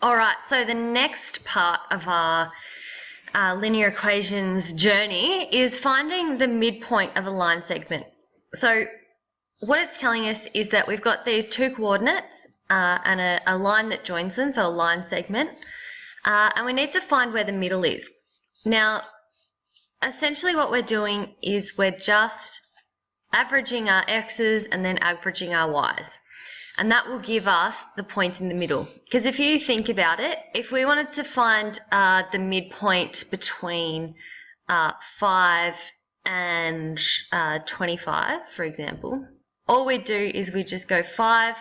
All right, so the next part of our linear equations journey is finding the midpoint of a line segment. So what it's telling us is that we've got these two coordinates and a line that joins them, so a line segment, and we need to find where the middle is. Now, essentially what we're doing is we're just averaging our x's and then averaging our y's. And that will give us the point in the middle. Because if you think about it, if we wanted to find the midpoint between 5 and 25, for example, all we do is we just go 5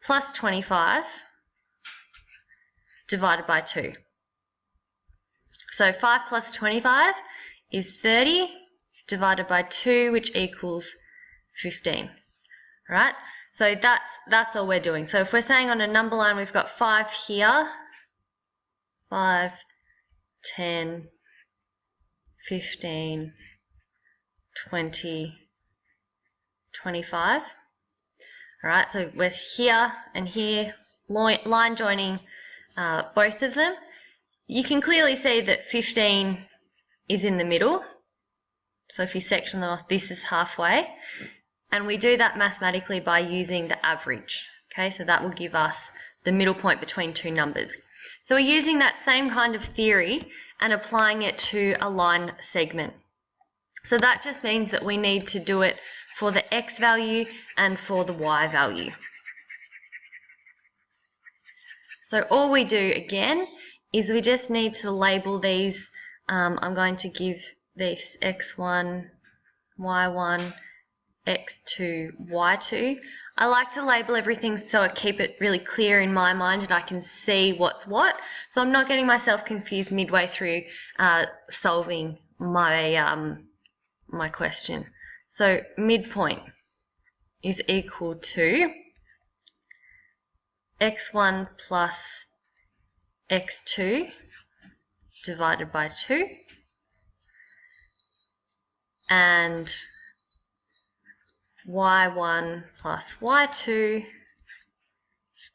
plus 25 divided by 2. So 5 plus 25 is 30 divided by 2, which equals 15, right? So that's all we're doing. So if we're saying on a number line we've got 5 here, 5, 10, 15, 20, 25. All right, so we're here and here, line joining both of them. You can clearly see that 15 is in the middle. So if you section them off, this is halfway. And we do that mathematically by using the average. Okay, so that will give us the middle point between two numbers. So we're using that same kind of theory and applying it to a line segment. So that just means that we need to do it for the x value and for the y value. So all we do again is we just need to label these. I'm going to give this x1, y1, x2, y2. I like to label everything so I keep it really clear in my mind and I can see what's what. So I'm not getting myself confused midway through solving my, my question. So midpoint is equal to x1 plus x2 divided by 2 and y1 plus y2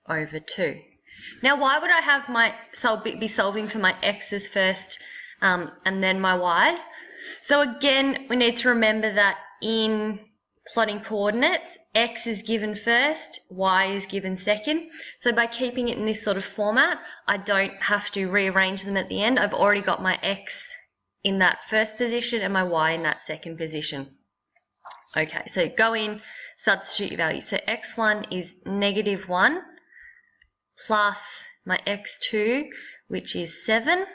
over 2. Now, why would I have be solving for my x's first and then my y's? So again, we need to remember that in plotting coordinates, x is given first, y is given second. So by keeping it in this sort of format, I don't have to rearrange them at the end. I've already got my x in that first position and my y in that second position. Okay, so go in, substitute your values. So x1 is -1 plus my x2, which is 7,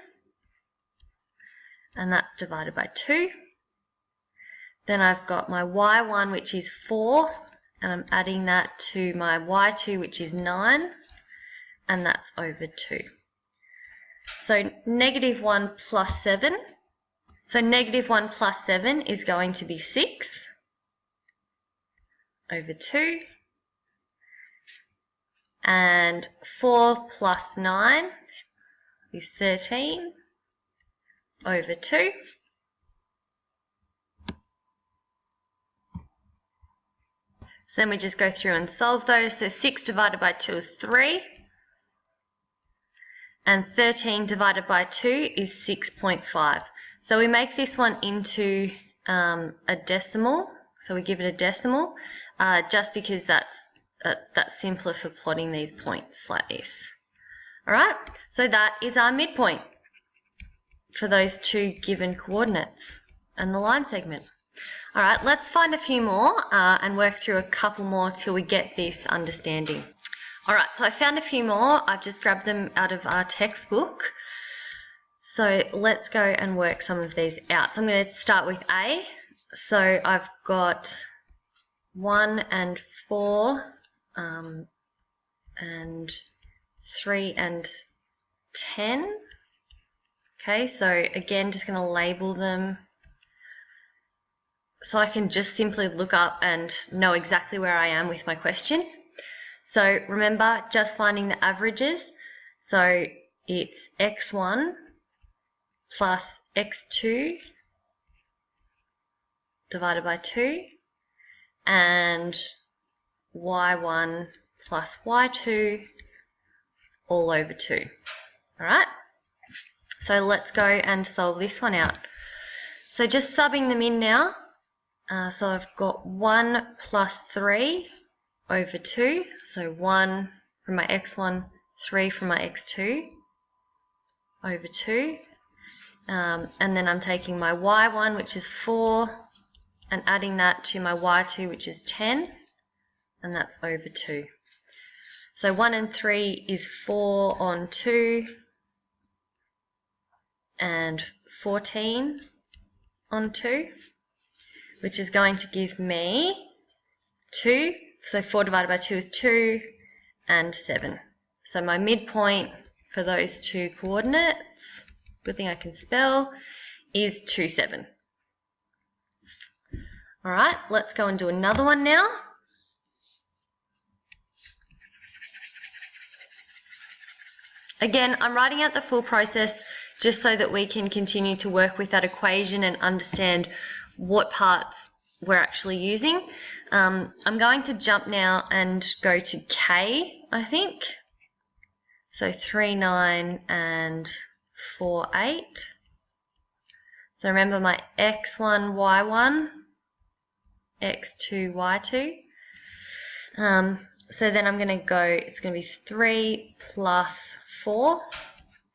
and that's divided by 2. Then I've got my y1, which is 4, and I'm adding that to my y2, which is 9, and that's over 2. So -1 plus 7. So -1 plus 7 is going to be 6 over 2, and 4 plus 9 is 13 over 2. So then we just go through and solve those. So 6 divided by 2 is 3, and 13 divided by 2 is 6.5. So we make this one into a decimal, so we give it a decimal, just because that's simpler for plotting these points like this. All right, so that is our midpoint for those two given coordinates and the line segment. All right, let's find a few more and work through a couple more till we get this understanding. All right, so I found a few more. I've just grabbed them out of our textbook. So let's go and work some of these out. So I'm going to start with A. So I've got 1 and 4 and 3 and 10. Okay, so again, just going to label them so I can just simply look up and know exactly where I am with my question. So remember, just finding the averages. So it's x1 plus x2 divided by 2 and y1 plus y2 all over 2. All right, so let's go and solve this one out. So just subbing them in now. So I've got 1 plus 3 over 2. So 1 from my x1, 3 from my x2 over 2. And then I'm taking my y1, which is 4, and adding that to my y2, which is 10, and that's over 2. So 1 and 3 is 4 on 2, and 14 on 2, which is going to give me 2. So 4 divided by 2 is 2, and 7. So my midpoint for those two coordinates, good thing I can spell, is 2, 7. All right, let's go and do another one now. Again, I'm writing out the full process just so that we can continue to work with that equation and understand what parts we're actually using. I'm going to jump now and go to K, I think. So 3, 9 and 4, 8. So remember my x1, y1, x2, y2. So then I'm going to go, it's going to be 3 plus 4.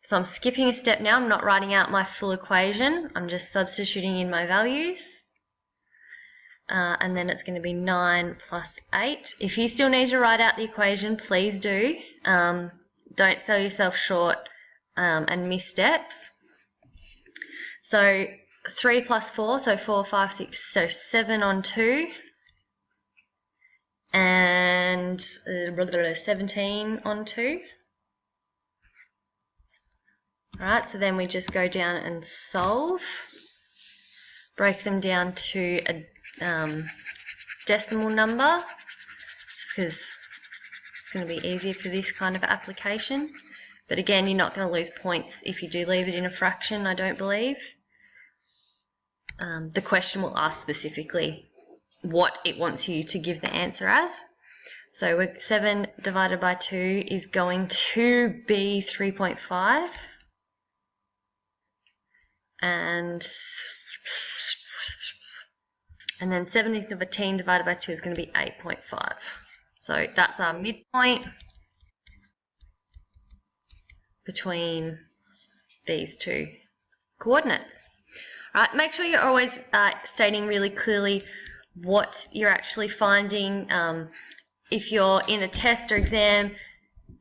So I'm skipping a step now. I'm not writing out my full equation. I'm just substituting in my values. And then it's going to be 9 plus 8. If you still need to write out the equation, please do. Don't sell yourself short and miss steps. So 3 plus 4, so 4, 5, 6, so 7 on 2. And 17 on 2. Alright, so then we just go down and solve. Break them down to a decimal number, just because it's going to be easier for this kind of application. But again, you're not going to lose points if you do leave it in a fraction, I don't believe. The question will ask specifically what it wants you to give the answer as. So 7 divided by 2 is going to be 3.5. And then 17 divided by 2 is going to be 8.5. So that's our midpoint between these two coordinates. All right, make sure you're always stating really clearly what you're actually finding. If you're in a test or exam,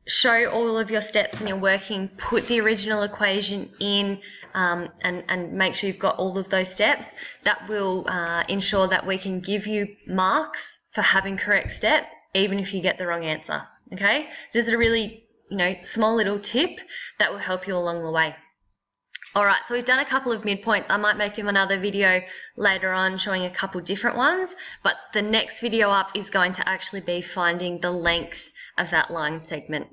show all of your steps and you're working, put the original equation in and make sure you've got all of those steps. That will ensure that we can give you marks for having correct steps, even if you get the wrong answer, okay? Just a really, small little tip that will help you along the way. All right, so we've done a couple of midpoints. I might make another video later on showing a couple different ones, but the next video up is going to actually be finding the length of that line segment.